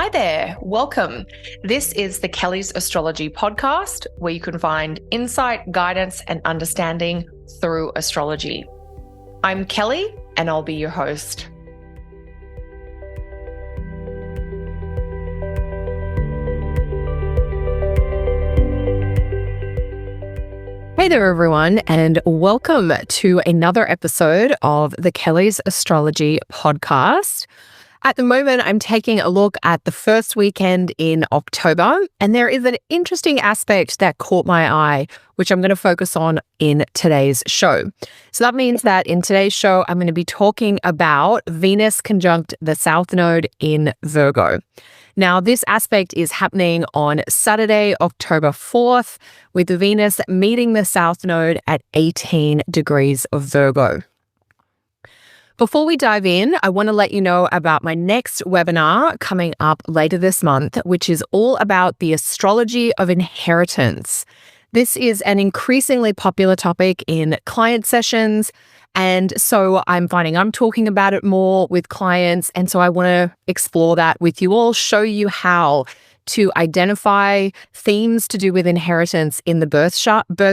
Hi there, welcome. This is the Kelly's Astrology podcast, where you can find insight, guidance, and understanding through astrology. I'm Kelly, and I'll be your host. Hey there, everyone, and welcome to another episode of the Kelly's Astrology podcast. At the moment, I'm taking a look at the first weekend in October, and there is an interesting aspect that caught my eye, which I'm going to focus on in today's show. So that means that in today's show, I'm going to be talking about Venus conjunct the South Node in Virgo. Now, this aspect is happening on Saturday, October 4th, with Venus meeting the South Node at 18 degrees of Virgo. Before we dive in, I want to let you know about my next webinar coming up later this month, which is all about the Astrology of Inheritance. This is an increasingly popular topic in client sessions, and so I'm finding I'm talking about it more with clients, and so I want to explore that with you all, show you how to identify themes to do with inheritance in the birth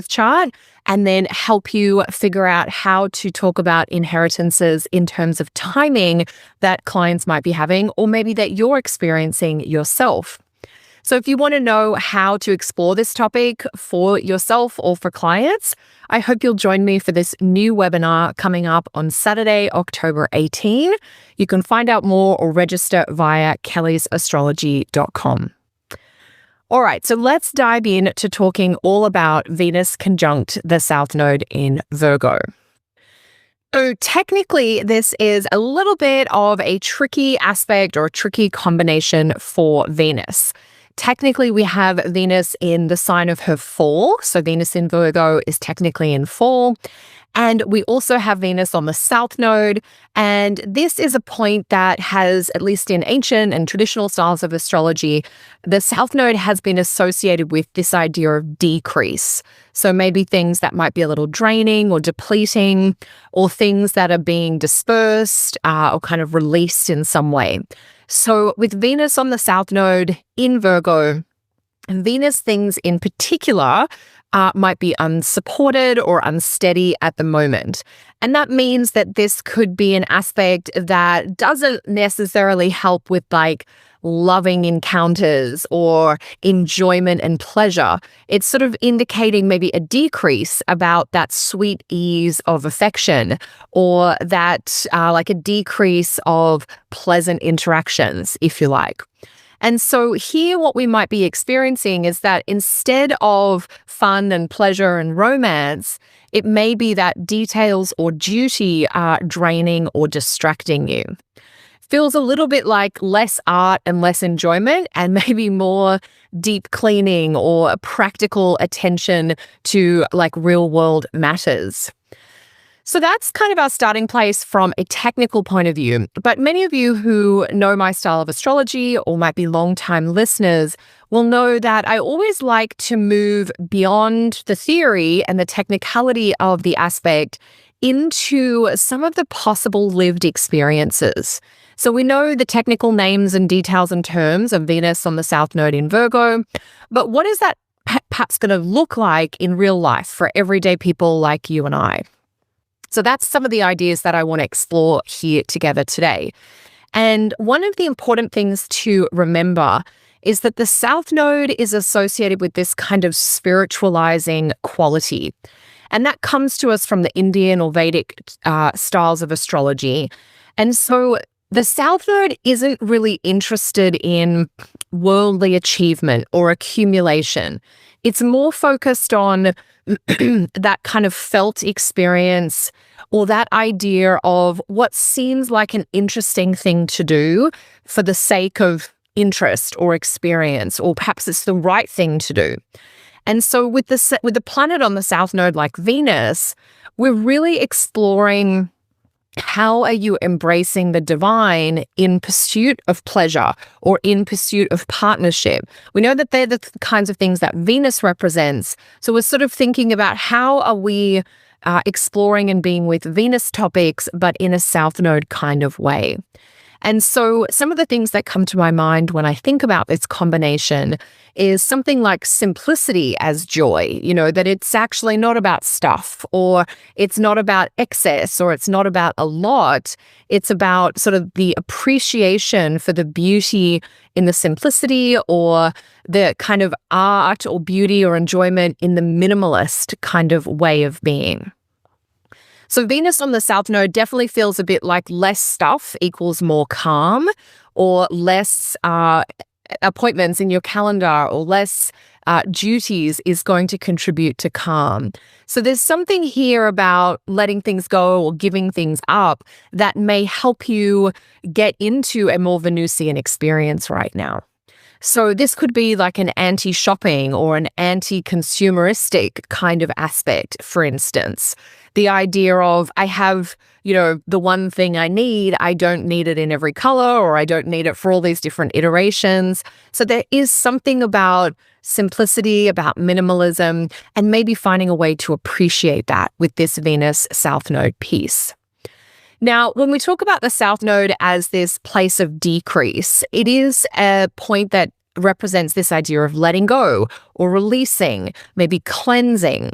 chart, and then help you figure out how to talk about inheritances in terms of timing that clients might be having, or maybe that you're experiencing yourself. So if you want to know how to explore this topic for yourself or for clients, I hope you'll join me for this new webinar coming up on Saturday, October 18. You can find out more or register via kellysastrology.com. All right, so let's dive in to talking all about Venus conjunct the South Node in Virgo. So technically, this is a little bit of a tricky aspect or a tricky combination for Venus. Technically, we have Venus in the sign of her fall. So Venus in Virgo is technically in fall. And we also have Venus on the South Node. And this is a point that has, at least in ancient and traditional styles of astrology, the South Node has been associated with this idea of decrease. So maybe things that might be a little draining or depleting, or things that are being dispersed or kind of released in some way. So with Venus on the South Node in Virgo, Venus things in particular might be unsupported or unsteady at the moment. And that means that this could be an aspect that doesn't necessarily help with like loving encounters or enjoyment and pleasure. It's sort of indicating maybe a decrease about that sweet ease of affection, or that like a decrease of pleasant interactions, if you like. And so here what we might be experiencing is that instead of fun and pleasure and romance, it may be that details or duty are draining or distracting you. Feels a little bit like less art and less enjoyment, and maybe more deep cleaning or practical attention to like real world matters. So that's kind of our starting place from a technical point of view. But many of you who know my style of astrology or might be long-time listeners will know that I always like to move beyond the theory and the technicality of the aspect into some of the possible lived experiences. So we know the technical names and details and terms of Venus on the South Node in Virgo, but what is that perhaps going to look like in real life for everyday people like you and I? So that's some of the ideas that I want to explore here together today. And one of the important things to remember is that the South Node is associated with this kind of spiritualizing quality. And that comes to us from the Indian or Vedic styles of astrology. And so the South Node isn't really interested in worldly achievement or accumulation. It's more focused on that kind of felt experience, or that idea of what seems like an interesting thing to do for the sake of interest or experience, or perhaps it's the right thing to do. And so with the planet on the South Node like Venus, we're really exploring how are you embracing the divine in pursuit of pleasure or in pursuit of partnership? We know that they're the kinds of things that Venus represents. So we're sort of thinking about how are we exploring and being with Venus topics, but in a South Node kind of way. And so some of the things that come to my mind when I think about this combination is something like simplicity as joy, that it's actually not about stuff, or it's not about excess, or it's not about a lot. It's about sort of the appreciation for the beauty in the simplicity, or the kind of art or beauty or enjoyment in the minimalist kind of way of being. So Venus on the South Node definitely feels a bit like less stuff equals more calm, or less appointments in your calendar, or less duties is going to contribute to calm. So there's something here about letting things go or giving things up that may help you get into a more Venusian experience right now. So this could be like an anti-shopping or an anti-consumeristic kind of aspect, for instance. The idea of, I have, the one thing I need, I don't need it in every color, or I don't need it for all these different iterations. So there is something about simplicity, about minimalism, and maybe finding a way to appreciate that with this Venus South Node piece. Now, when we talk about the South Node as this place of decrease, it is a point that represents this idea of letting go or releasing, maybe cleansing.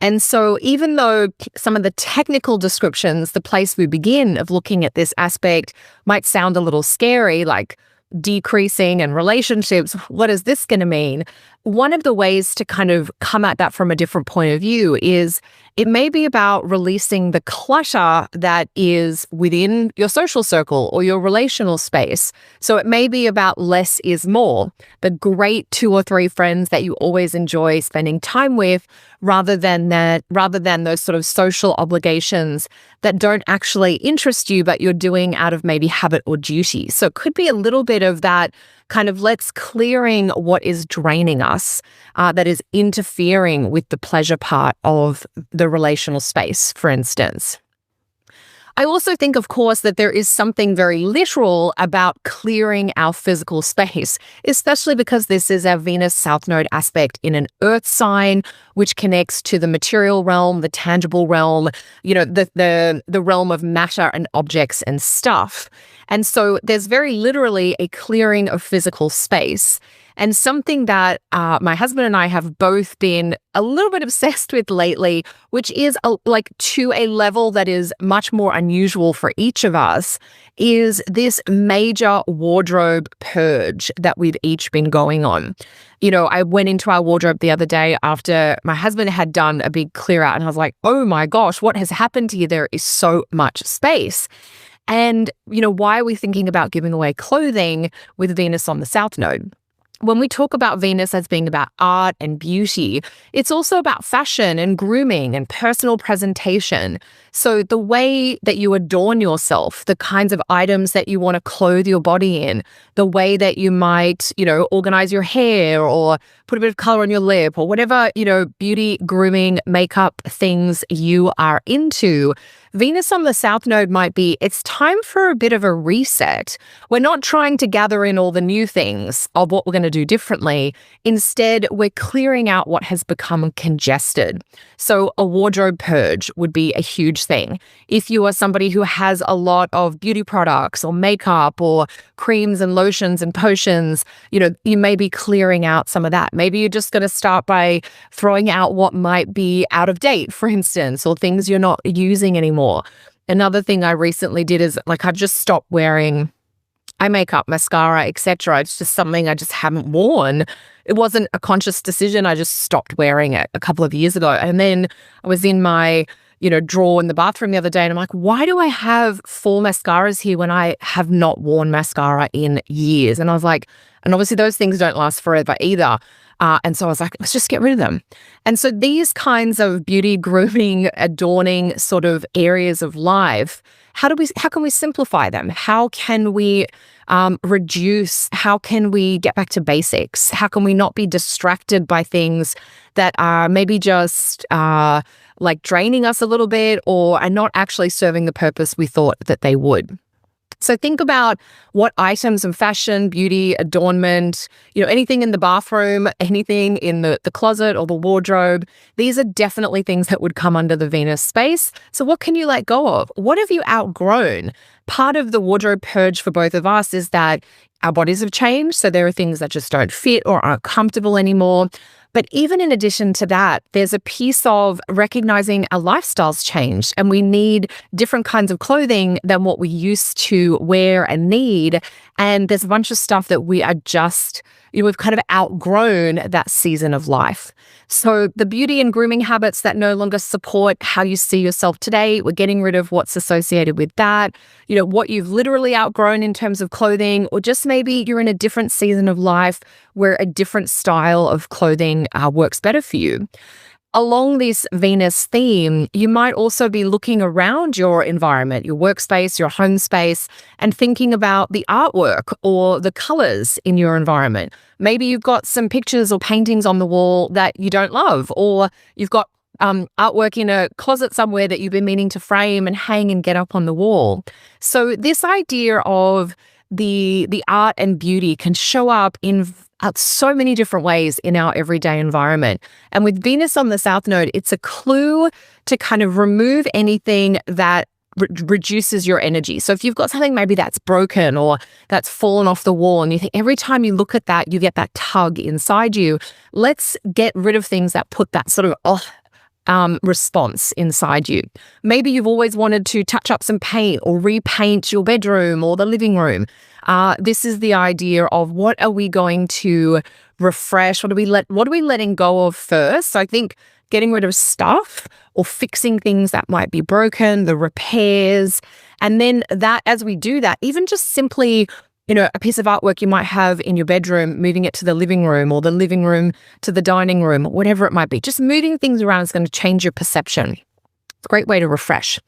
And so even though some of the technical descriptions, the place we begin of looking at this aspect might sound a little scary, like decreasing and relationships, what is this going to mean? One of the ways to kind of come at that from a different point of view is it may be about releasing the clutter that is within your social circle or your relational space. So it may be about less is more, the great 2 or 3 friends that you always enjoy spending time with, rather than those sort of social obligations that don't actually interest you, but you're doing out of maybe habit or duty. So it could be a little bit of that kind of let's clearing what is draining us, that is interfering with the pleasure part of the relational space, for instance. I also think, of course, that there is something very literal about clearing our physical space, especially because this is our Venus South Node aspect in an earth sign, which connects to the material realm, the tangible realm, the realm of matter and objects and stuff. And so there's very literally a clearing of physical space. And something that my husband and I have both been a little bit obsessed with lately, which is to a level that is much more unusual for each of us, is this major wardrobe purge that we've each been going on. I went into our wardrobe the other day after my husband had done a big clear out, and I was like, oh my gosh, what has happened here? There is so much space. And, why are we thinking about giving away clothing with Venus on the South Node? When we talk about Venus as being about art and beauty, it's also about fashion and grooming and personal presentation. So the way that you adorn yourself, the kinds of items that you want to clothe your body in, the way that you might, organize your hair or put a bit of color on your lip or whatever, beauty, grooming, makeup things you are into. Venus on the South Node might be, it's time for a bit of a reset. We're not trying to gather in all the new things of what we're going to do differently. Instead, we're clearing out what has become congested. So a wardrobe purge would be a huge thing. If you are somebody who has a lot of beauty products or makeup or creams and lotions and potions, you may be clearing out some of that. Maybe you're just going to start by throwing out what might be out of date, for instance, or things you're not using anymore. Another thing I recently did is I've just stopped wearing eye makeup, mascara, etc. It's just something I just haven't worn. It wasn't a conscious decision. I just stopped wearing it a couple of years ago. And then I was in my drawer in the bathroom the other day, and I'm like, why do I have 4 mascaras here when I have not worn mascara in years? And I was like, and obviously those things don't last forever either. And so I was like, let's just get rid of them. And so these kinds of beauty, grooming, adorning sort of areas of life, how can we simplify them? How can we reduce? How can we get back to basics? How can we not be distracted by things that are maybe just draining us a little bit or are not actually serving the purpose we thought that they would? So think about what items of fashion, beauty, adornment, anything in the bathroom, anything in the closet or the wardrobe. These are definitely things that would come under the Venus space. So what can you let go of? What have you outgrown? Part of the wardrobe purge for both of us is that our bodies have changed. So there are things that just don't fit or aren't comfortable anymore. But even in addition to that, there's a piece of recognizing our lifestyles changed and we need different kinds of clothing than what we used to wear and need. And there's a bunch of stuff that we are just, we've kind of outgrown that season of life. So the beauty and grooming habits that no longer support how you see yourself today, we're getting rid of what's associated with that. What you've literally outgrown in terms of clothing, or just maybe you're in a different season of life where a different style of clothing works better for you. Along this Venus theme, you might also be looking around your environment, your workspace, your home space, and thinking about the artwork or the colors in your environment. Maybe you've got some pictures or paintings on the wall that you don't love, or you've got artwork in a closet somewhere that you've been meaning to frame and hang and get up on the wall. So this idea of the art and beauty can show up in so many different ways in our everyday environment. And with Venus on the South Node, it's a clue to kind of remove anything that reduces your energy. So if you've got something maybe that's broken or that's fallen off the wall and you think every time you look at that, you get that tug inside you, let's get rid of things that put that sort of response inside you. Maybe you've always wanted to touch up some paint or repaint your bedroom or the living room. This is the idea of what are we going to refresh? What are we letting go of first? So I think getting rid of stuff or fixing things that might be broken, the repairs, and then that as we do that, even just simply a piece of artwork you might have in your bedroom, moving it to the living room or the living room to the dining room, whatever it might be. Just moving things around is going to change your perception. It's a great way to refresh.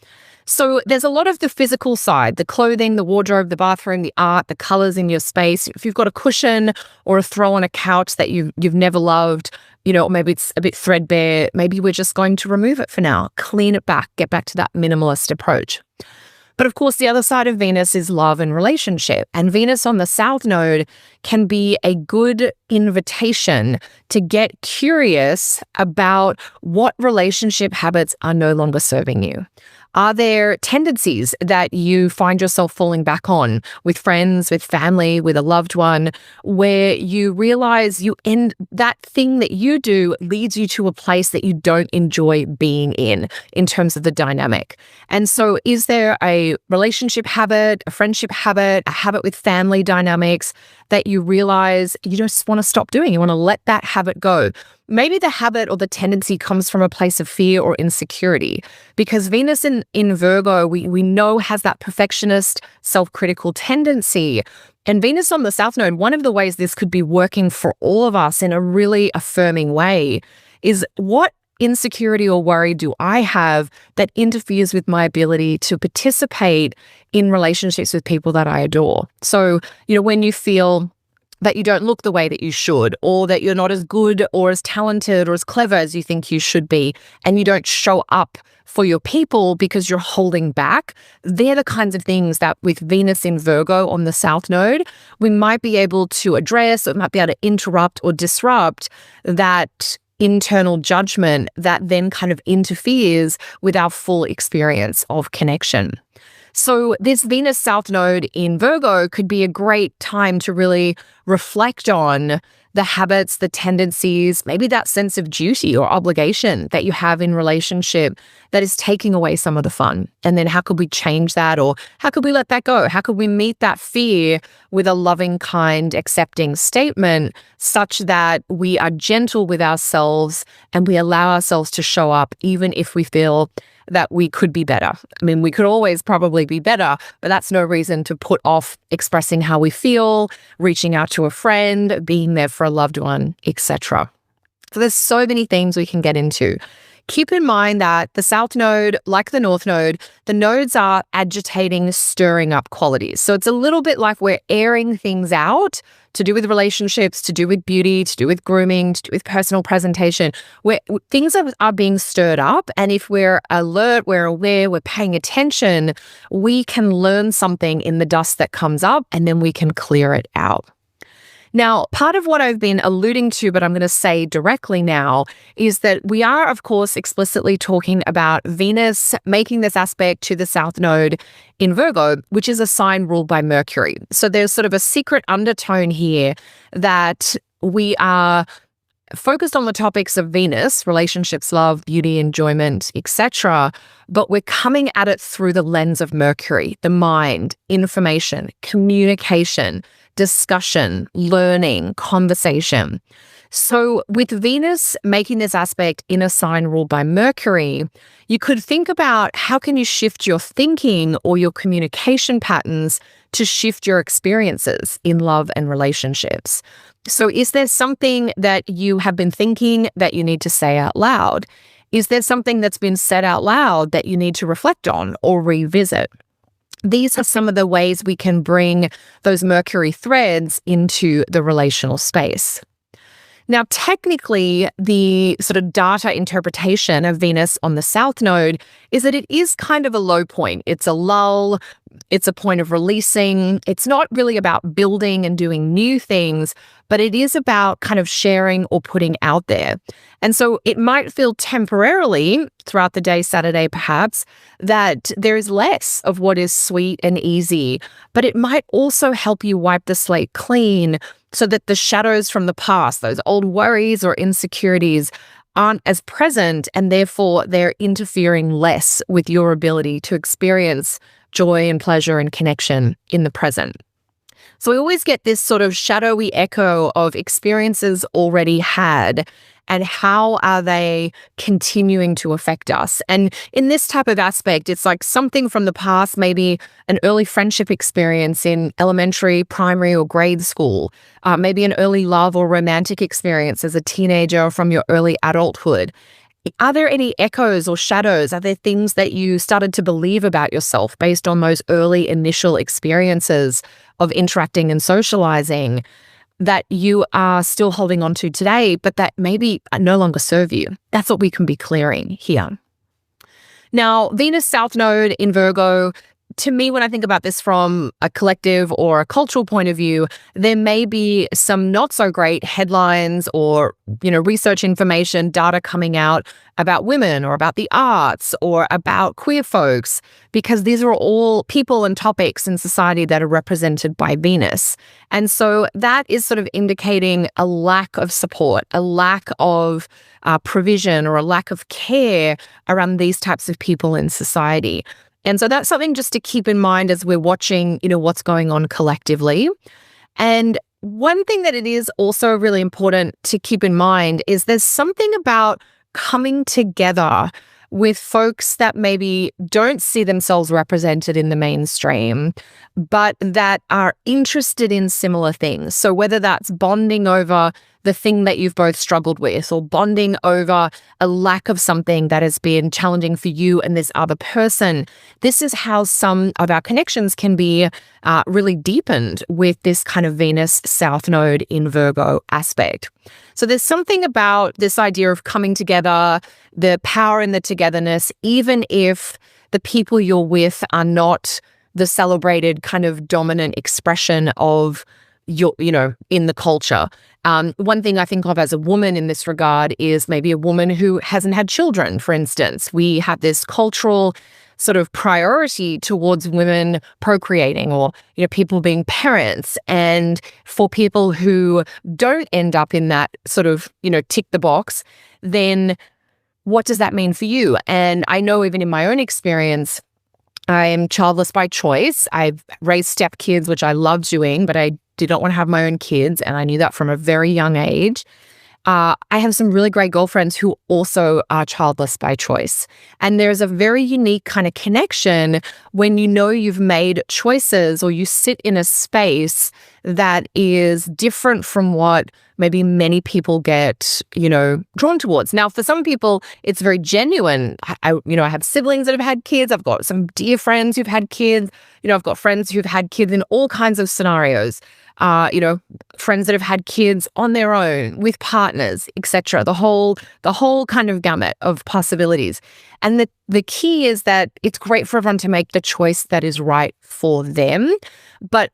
So there's a lot of the physical side, the clothing, the wardrobe, the bathroom, the art, the colors in your space. If you've got a cushion or a throw on a couch that you've never loved, or maybe it's a bit threadbare, maybe we're just going to remove it for now, clean it back, get back to that minimalist approach. But of course, the other side of Venus is love and relationship. And Venus on the South Node can be a good invitation to get curious about what relationship habits are no longer serving you. Are there tendencies that you find yourself falling back on with friends, with family, with a loved one, where you realize that thing that you do leads you to a place that you don't enjoy being in terms of the dynamic? And so is there a relationship habit, a friendship habit, a habit with family dynamics that you realize you just want to stop doing? You want to let that habit go. Maybe the habit or the tendency comes from a place of fear or insecurity, because Venus in Virgo, we know has that perfectionist, self-critical tendency. And Venus on the South Node, one of the ways this could be working for all of us in a really affirming way is what insecurity or worry do I have that interferes with my ability to participate in relationships with people that I adore? So, when you feel that you don't look the way that you should, or that you're not as good or as talented or as clever as you think you should be, and you don't show up for your people because you're holding back, they're the kinds of things that with Venus in Virgo on the South Node, we might be able to address, or might be able to interrupt or disrupt that internal judgment that then kind of interferes with our full experience of connection. So this Venus South Node in Virgo could be a great time to really reflect on the habits, the tendencies, maybe that sense of duty or obligation that you have in relationship that is taking away some of the fun. And then how could we change that, or how could we let that go? How could we meet that fear with a loving, kind, accepting statement such that we are gentle with ourselves and we allow ourselves to show up even if we feel that we could be better. I mean, we could always probably be better, but that's no reason to put off expressing how we feel, reaching out to a friend, being there for a loved one, etc. So there's so many themes we can get into. keep in mind that the South Node, like the North Node, the nodes are agitating, stirring up qualities. So it's a little bit like we're airing things out to do with relationships, to do with beauty, to do with grooming, to do with personal presentation, where things are being stirred up. And if we're alert, we're aware, we're paying attention, we can learn something in the dust that comes up, and then we can clear it out. Now, part of what I've been alluding to, but I'm going to say directly now, is that we are, of course, explicitly talking about Venus making this aspect to the South Node in Virgo, which is a sign ruled by Mercury. So there's sort of a secret undertone here that we are focused on the topics of Venus, relationships, love, beauty, enjoyment, etc., but we're coming at it through the lens of Mercury, the mind, information, communication, discussion, learning, conversation. So with Venus making this aspect in a sign ruled by Mercury, you could think about how can you shift your thinking or your communication patterns to shift your experiences in love and relationships. So is there something that you have been thinking that you need to say out loud? Is there something that's been said out loud that you need to reflect on or revisit? These are some of the ways we can bring those Mercury threads into the relational space. Now, technically, the sort of data interpretation of Venus on the South Node is that it is kind of a low point. It's a lull. It's a point of releasing. It's not really about building and doing new things, but it is about kind of sharing or putting out there. And so it might feel temporarily throughout the day, Saturday perhaps, that there is less of what is sweet and easy, but it might also help you wipe the slate clean so that the shadows from the past, those old worries or insecurities, aren't as present, and therefore they're interfering less with your ability to experience joy and pleasure and connection in the present. So we always get this sort of shadowy echo of experiences already had and how are they continuing to affect us. And in this type of aspect, it's like something from the past, maybe an early friendship experience in elementary, primary, or grade school, maybe an early love or romantic experience as a teenager from your early adulthood. Are there any echoes or shadows? Are there things that you started to believe about yourself based on those early initial experiences of interacting and socializing that you are still holding on to today, but that maybe no longer serve you? That's what we can be clearing here. Now, Venus South Node in Virgo, to me, when I think about this from a collective or a cultural point of view, there may be some not so great headlines or, research information, data coming out about women or about the arts or about queer folks, because these are all people and topics in society that are represented by Venus. And so that is sort of indicating a lack of support, a lack of provision or a lack of care around these types of people in society. And so that's something just to keep in mind as we're watching, what's going on collectively. And one thing that it is also really important to keep in mind is there's something about coming together with folks that maybe don't see themselves represented in the mainstream, but that are interested in similar things. So whether that's bonding over the thing that you've both struggled with, or bonding over a lack of something that has been challenging for you and this other person, this is how some of our connections can be really deepened with this kind of Venus South Node in Virgo aspect. So there's something about this idea of coming together, the power in the togetherness, even if the people you're with are not the celebrated kind of dominant expression of your, in the culture. One thing I think of as a woman in this regard is maybe a woman who hasn't had children, for instance. We have this cultural sort of priority towards women procreating or, people being parents. And for people who don't end up in that sort of, tick the box, then what does that mean for you? And I know even in my own experience, I am childless by choice. I've raised stepkids, which I love doing, but I did not want to have my own kids, and I knew that from a very young age. I have some really great girlfriends who also are childless by choice. And there's a very unique kind of connection when you know you've made choices or you sit in a space that is different from what maybe many people get, drawn towards. Now, for some people, it's very genuine. I have siblings that have had kids. I've got some dear friends who've had kids. I've got friends who've had kids in all kinds of scenarios. Friends that have had kids on their own, with partners, etc. The whole kind of gamut of possibilities. And the key is that it's great for everyone to make the choice that is right for them. But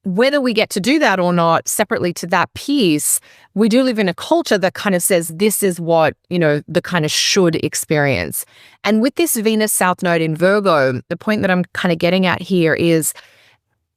whether we get to do that or not, separately to that piece, we do live in a culture that kind of says this is what, the kind of should experience. And with this Venus South Node in Virgo, the point that I'm kind of getting at here is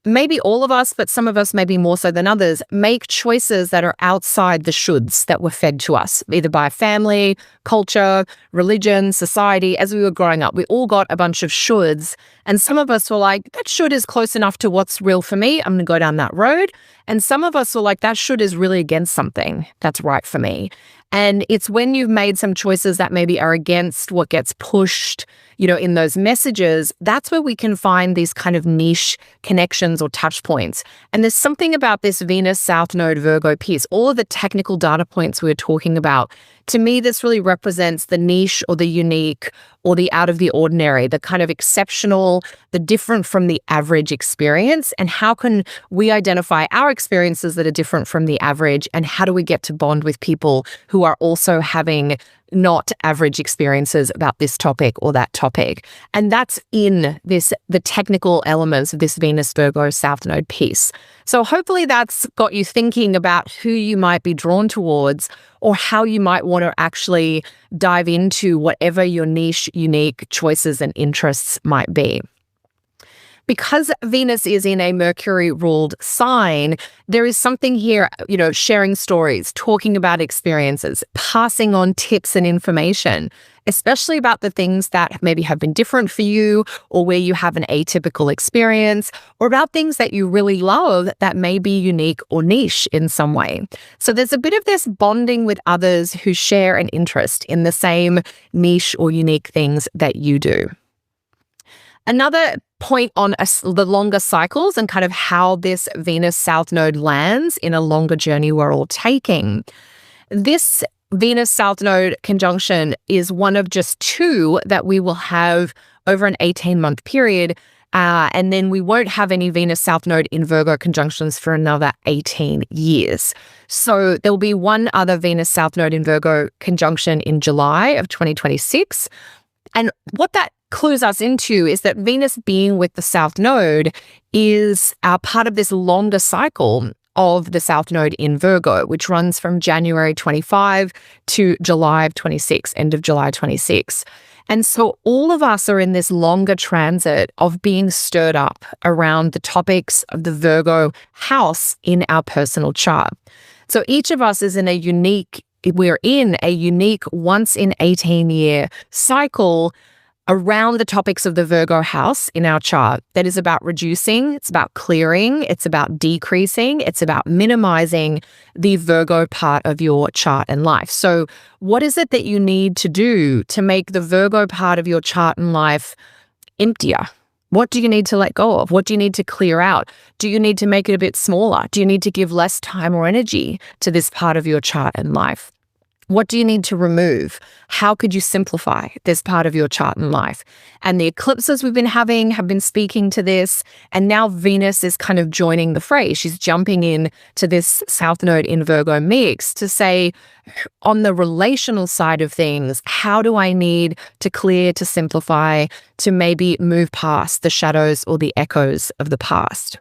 maybe all of us, but some of us maybe more so than others, make choices that are outside the shoulds that were fed to us, either by family, culture, religion, society. As we were growing up, we all got a bunch of shoulds. And some of us were like, that should is close enough to what's real for me. I'm going to go down that road. And some of us were like, that should is really against something that's right for me. And it's when you've made some choices that maybe are against what gets pushed, in those messages, that's where we can find these kind of niche connections or touch points. And there's something about this Venus South Node Virgo piece, all of the technical data points we were talking about. To me, this really represents the niche or the unique or the out of the ordinary, the kind of exceptional, the different from the average experience. And how can we identify our experiences that are different from the average? And how do we get to bond with people who are also having not average experiences about this topic or that topic? And that's in the technical elements of this Venus Virgo South Node piece. So hopefully that's got you thinking about who you might be drawn towards or how you might want to actually dive into whatever your niche, unique choices and interests might be. Because Venus is in a Mercury-ruled sign, there is something here, sharing stories, talking about experiences, passing on tips and information, especially about the things that maybe have been different for you or where you have an atypical experience, or about things that you really love that may be unique or niche in some way. So there's a bit of this bonding with others who share an interest in the same niche or unique things that you do. Another point on the longer cycles and kind of how this Venus South Node lands in a longer journey we're all taking. This Venus South Node conjunction is one of just two that we will have over an 18-month period. And then we won't have any Venus South Node in Virgo conjunctions for another 18 years. So there will be one other Venus South Node in Virgo conjunction in July of 2026. And what that clues us into is that Venus being with the South Node is part of this longer cycle of the South Node in Virgo, which runs from January 25 to July of 26, end of July 26. And so all of us are in this longer transit of being stirred up around the topics of the Virgo house in our personal chart. So each of us is we're in a unique once in 18-year cycle around the topics of the Virgo house in our chart that is about reducing, it's about clearing, it's about decreasing, it's about minimizing the Virgo part of your chart and life. So what is it that you need to do to make the Virgo part of your chart and life emptier? What do you need to let go of? What do you need to clear out? Do you need to make it a bit smaller? Do you need to give less time or energy to this part of your chart and life? What do you need to remove? How could you simplify this part of your chart and life? And the eclipses we've been having have been speaking to this. And now Venus is kind of joining the fray. She's jumping in to this South Node in Virgo mix to say, on the relational side of things, how do I need to clear, to simplify, to maybe move past the shadows or the echoes of the past?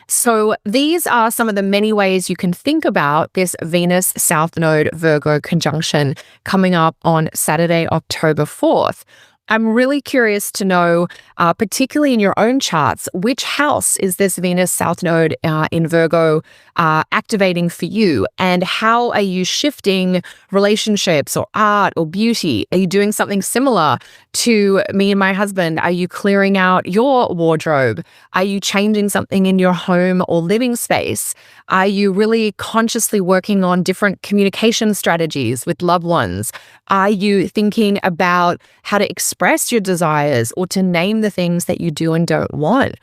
So these are some of the many ways you can think about this Venus South Node Virgo conjunction coming up on Saturday, October 4th. I'm really curious to know, particularly in your own charts, which house is this Venus South Node in Virgo activating for you? And how are you shifting relationships or art or beauty? Are you doing something similar to me and my husband? Are you clearing out your wardrobe? Are you changing something in your home or living space? Are you really consciously working on different communication strategies with loved ones? Are you thinking about how to express your desires or to name the things that you do and don't want?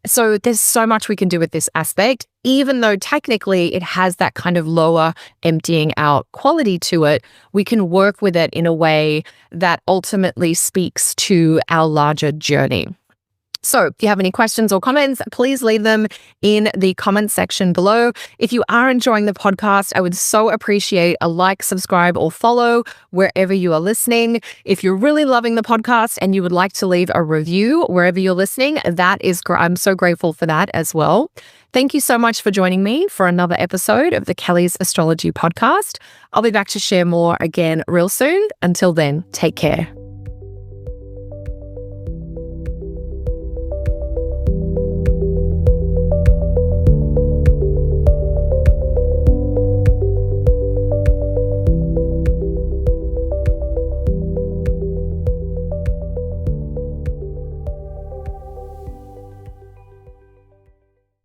So there's so much we can do with this aspect, even though technically it has that kind of lower emptying out quality to it. We can work with it in a way that ultimately speaks to our larger journey. So if you have any questions or comments, please leave them in the comment section below. If you are enjoying the podcast, I would so appreciate a like, subscribe, or follow wherever you are listening. If you're really loving the podcast and you would like to leave a review wherever you're listening, I'm so grateful for that as well. Thank you so much for joining me for another episode of the Kelly's Astrology Podcast. I'll be back to share more again real soon. Until then, take care.